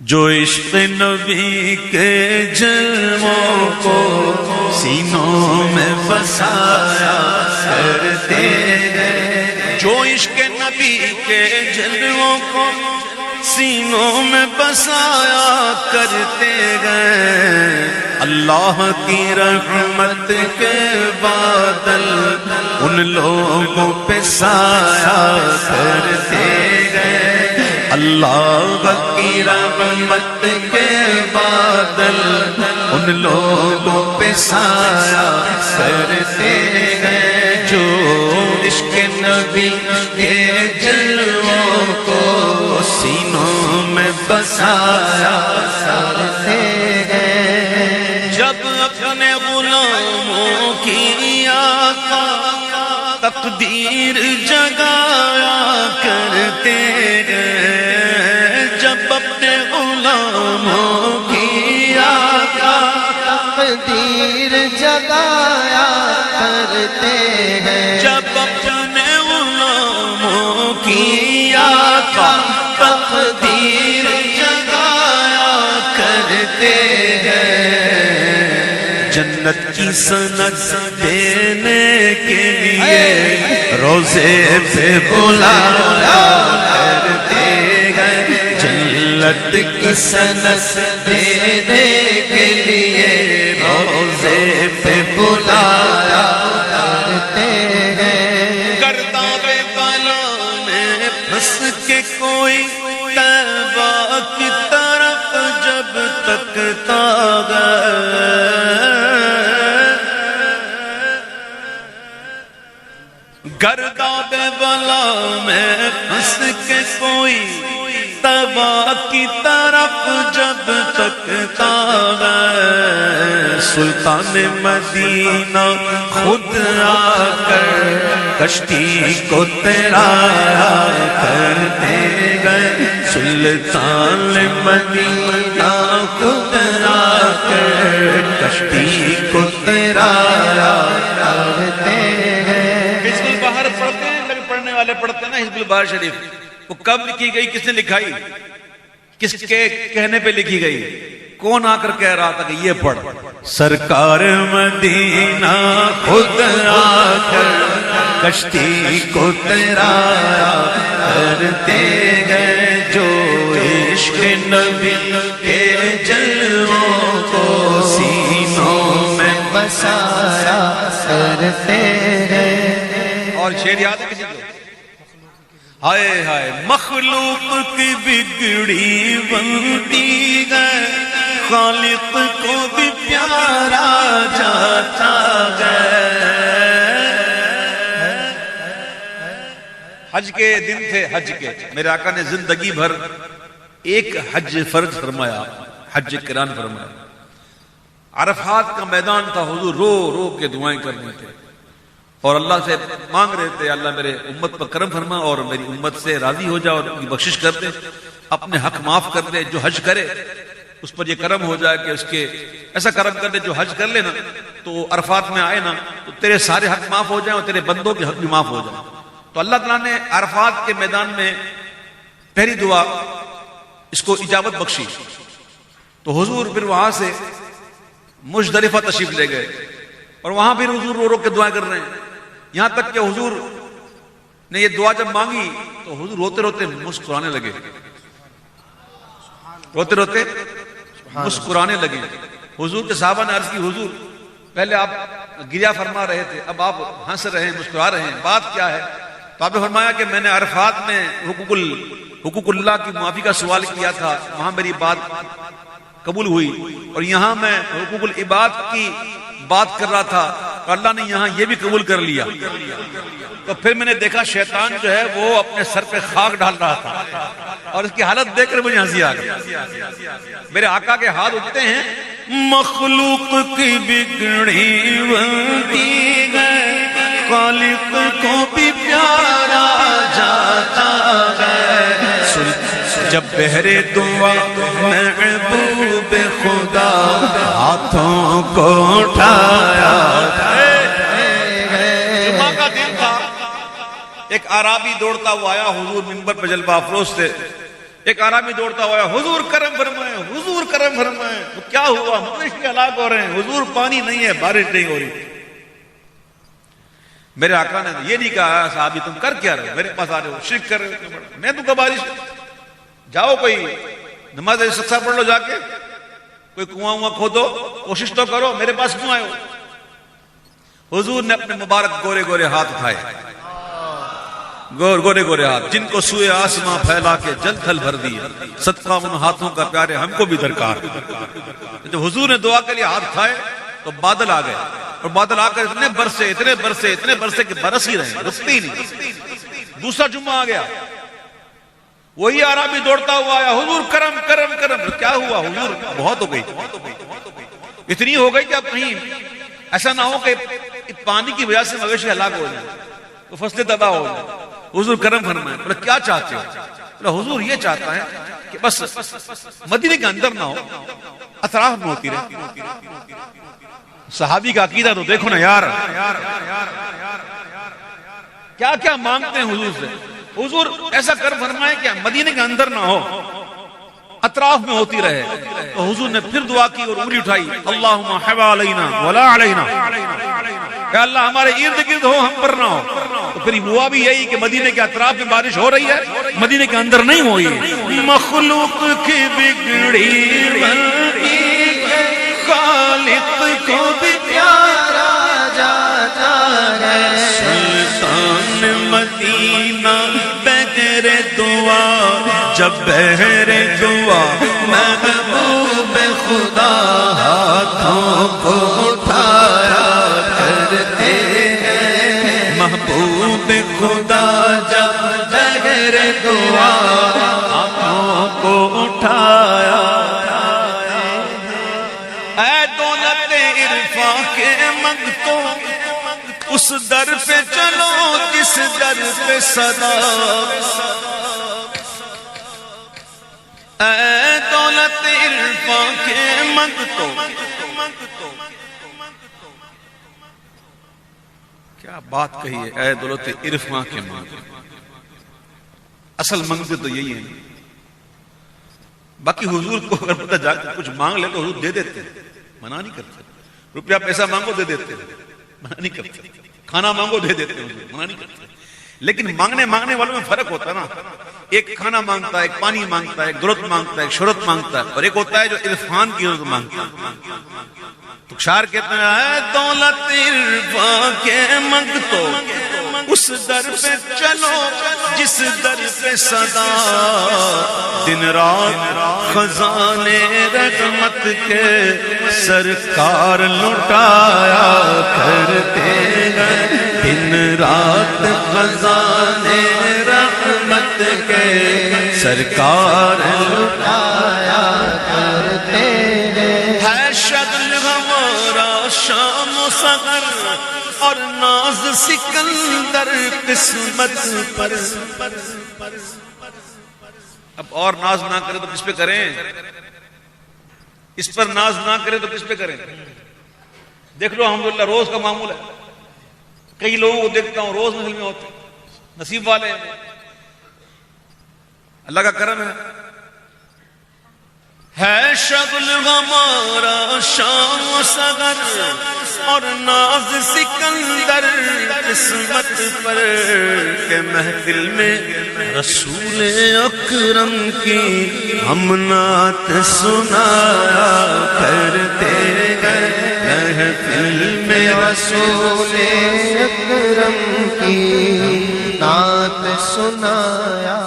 جو عشق نبی کے جلووں کو سینوں میں بسایا کرتے ہیں، جو عشق نبی کے جلووں کو سینوں میں بسایا کرتے گئے، اللہ کی رحمت کے بادل ان لوگوں پہ سایہ کرتے گئے، اللہ کی رحمت کے بادل ان لوگوں پہ سایہ کرتے گئے، جو عشق نبی کے جلووں کو سینوں میں بسایا کرتے گئے، جب اپنے غلاموں کی آقا تقدیر جگایا کرتے گئے، جب اپنے غلاموں کی آقا تقدیر جگایا کرتے ہیں، جب اپنے غلاموں کی آقا تقدیر جگایا کرتے ہیں، جنت کی سند دینے کے لیے روزے پہ بلایا کرتے ہیں، جنت کی سند دینے کے لیے روزے پہ بلایا کرتے ہیں، گرداب بالا میں پھنس کے کوئی طیبہ کی طرف جب تکتا گیا، گرداب بالا میں پھنس کے کوئی طیبہ کی طرف جب تکتا گیا، سلطان مدینہ خود آ کر کشتی کو تیرایا کرتے گئے، سلطان مدینہ خود آ کر کشتی کو تیرایا کرتے ہیں۔ حزب البحر پڑھتے ہیں، کبھی پڑھنے والے پڑھتے ہیں نا حزب البحر شریف، وہ کب لکھی گئی، کس نے لکھائی، کس کے کہنے پہ لکھی گئی، کون آ کر کہہ رہا تھا کہ یہ پڑھ، سرکار مدینہ خود آ کر کشتی کو تیرایا کرتے گئے، جو عشق نبی کے جلووں کو سینوں میں بسایا کرتے ہیں۔ اور شعر یاد ہے کسی کو؟ ہائے ہائے مخلوق کی بگڑی بنتی گئے، خالق کو بھی پیارا جاتا گئے۔ حج کے دن تھے، حج کے میرے آقا نے زندگی بھر ایک حج فرض فرمایا، حج قران فرمایا، عرفات کا میدان تھا، حضور رو رو کے دعائیں کرنے تھے اور اللہ سے مانگ رہے تھے، اللہ میرے امت پر کرم فرما اور میری امت سے راضی ہو جا اور ان کی بخشش کر دے، اپنے حق معاف کر دے، جو حج کرے اس پر یہ کرم ہو جائے کہ اس کے ایسا کرم کر دے، جو حج کر لے نا تو عرفات میں آئے نا تو تیرے سارے حق معاف ہو جائیں اور تیرے بندوں کے حق بھی معاف ہو جائیں۔ تو اللہ تعالیٰ نے عرفات کے میدان میں پہلی دعا اس کو اجابت بخشی، تو حضور پھر وہاں سے مزدلفہ تشریف لے گئے اور وہاں پھر حضور رو رو کے دعائیں کر رہے ہیں، یہاں تک کہ حضور نے یہ دعا جب مانگی تو حضور روتے روتے مسکرانے لگے، روتے روتے مسکرانے لگے۔ حضور کے صحابہ نے عرض کی، حضور پہلے آپ گریہ فرما رہے تھے، اب آپ ہنس رہے ہیں، مسکرا رہے ہیں، بات کیا ہے؟ تو آپ نے فرمایا کہ میں نے عرفات میں حقوق اللہ کی معافی کا سوال کیا تھا، وہاں میری بات قبول ہوئی، اور یہاں میں حقوق العباد کی بات کر رہا تھا اور اللہ نے یہاں یہ بھی قبول کر لیا۔ تو پھر میں نے دیکھا شیطان جو ہے وہ اپنے سر پہ خاک ڈال رہا تھا اور اس کی حالت دیکھ کر مجھے ہنسی آ گئی۔ میرے آقا کے ہاتھ اٹھتے ہیں، مخلوق کی بگڑی بنتی گئے، خالق کو بھی پیارا جاتا گئے، جب بہرے دعا محبوب خدا ہاتھوں کو اٹھایا۔ جمعہ کا دن تھا، ایک اعرابی دوڑتا ہوا آیا، حضور منبر پہ جلوہ افروز تھے، ایک آرامی دوڑتا ہوا حضور کرم فرمائیں، حضور کرم فرمائیں. تو کیا ہوا؟ مویشی ہلاک ہو رہے ہیں. حضور پانی نہیں ہے، بارش نہیں ہو رہی. میرے آقا نے یہ نہیں کہا صحابی تم کر کیا رہے ہو، میرے پاس آ رہے ہو، شرک کر رہے ہو. میں تو کہا بارش، جاؤ کوئی نماز استسقا پڑھ لو، جا کے کوئی کنواں کھودو، کوشش تو کرو، میرے پاس کیوں آئے ہو؟ حضور نے اپنے مبارک گورے گورے ہاتھ اٹھائے، گورے گورے ہاتھ جن کو سوئے آسماں پھیلا کے جل تھل بھر دی، صدقہ ان ہاتھوں کا پیارے ہم کو بھی درکار. جب حضور نے دعا کے لیے ہاتھ اٹھائے تو بادل آ گئے، اور بادل آ کر اتنے برسے کہ برس ہی رہے، رکتے ہی نہیں. دوسرا جمعہ آ گیا، وہی عربی دوڑتا ہوا آیا، حضور کرم کرم کرم. کیا ہوا حضور؟ بہت ہو گئی، اتنی ہو گئی کہ اب کہیں ایسا نہ ہو کہ پانی کی وجہ سے مویشی ہلاک ہو جائیں، تو فصلیں تباہ ہو جائیں. حضور کرم فرمائیں. بولے کیا چاہتے ہو؟ بولے حضور یہ چاہتا ہے کہ بس مدینے کے اندر نہ ہو، اطراف میں ہوتی رہے. صحابی کا عقیدہ تو دیکھو نا یار، کیا کیا مانگتے ہیں حضور سے. حضور ایسا کر فرمائے کہ مدینے کے اندر نہ ہو، اطراف میں ہوتی رہے. تو حضور نے پھر دعا کی اور انگلی اٹھائی، اللہم حوالینا ولا علینا، کہ اللہ ہمارے ارد گرد ہو، ہم پر نہ ہو. تو پھر ہوا بھی یہی کہ مدینے کے اطراف میں بارش ہو رہی ہے، مدینے کے اندر نہیں ہوئی. مخلوق کی بگڑی بنتی خالق کو بھی پیارا جاتا ہے. سلطان مدینہ بغیر دعا، جب بغیر دعا محبوب خدا ہاتھوں کو اٹھایا کرتے ہیں. محبوب خدا جب بغیر دعا ہاتھوں کو اٹھایا. اے دولت عرفاں کے منگتوں، اس در پہ چلو جس در پہ صدا. اے دولت عرفاں کے منگتوں، کیا بات کہی ہے، اے دولت عرفاں کے منگتوں. اصل منگتے تو یہی ہے. باقی حضور کو اگر پتہ جا کے کچھ مانگ لے تو حضور دے دیتے، منع نہیں کرتے. روپیہ پیسہ مانگو دے دیتے، منع نہیں کرتے. کھانا مانگو دے دیتے، منع نہیں کرتے. لیکن مانگنے والوں میں فرق ہوتا ہے نا. ایک کھانا مانگتا ہے، ایک پانی مانگتا ہے، ایک دولت مانگتا ہے، ایک شہرت مانگتا ہے، اور ایک ہوتا ہے جو عرفان کی ضرورت مانگتا ہے. تو شاعر کہتے ہیں اے دولت عرفان کے منگتو، اس در پہ چلو جس در پہ صدا. دن رات خزانے رحمت کے سرکار لٹایا کرتے ہیں. دن رات خزانے رحمت کے سرکار لٹایا کرتے ہیں. ہے شغل ہمارا شام و سحر، اور ناز سکندر قسمت پر. اب اور ناز نہ کرے تو کس پہ کریں؟ اس پر ناز نہ کرے تو کس پہ کریں؟ دیکھ لو الحمدللہ روز کا معمول ہے. کئی لوگوں کو دیکھتا ہوں روز محفل میں ہوتے، نصیب والے ہیں، اللہ کا کرم ہے شغل ہمارا شام و سحر، اور ناز سکندر قسمت پر. کہ محفل میں رسول اکرم کی ہم نعت سنایا کرتے ہیں. محفل میں رسول اکرم کی نعت سنایا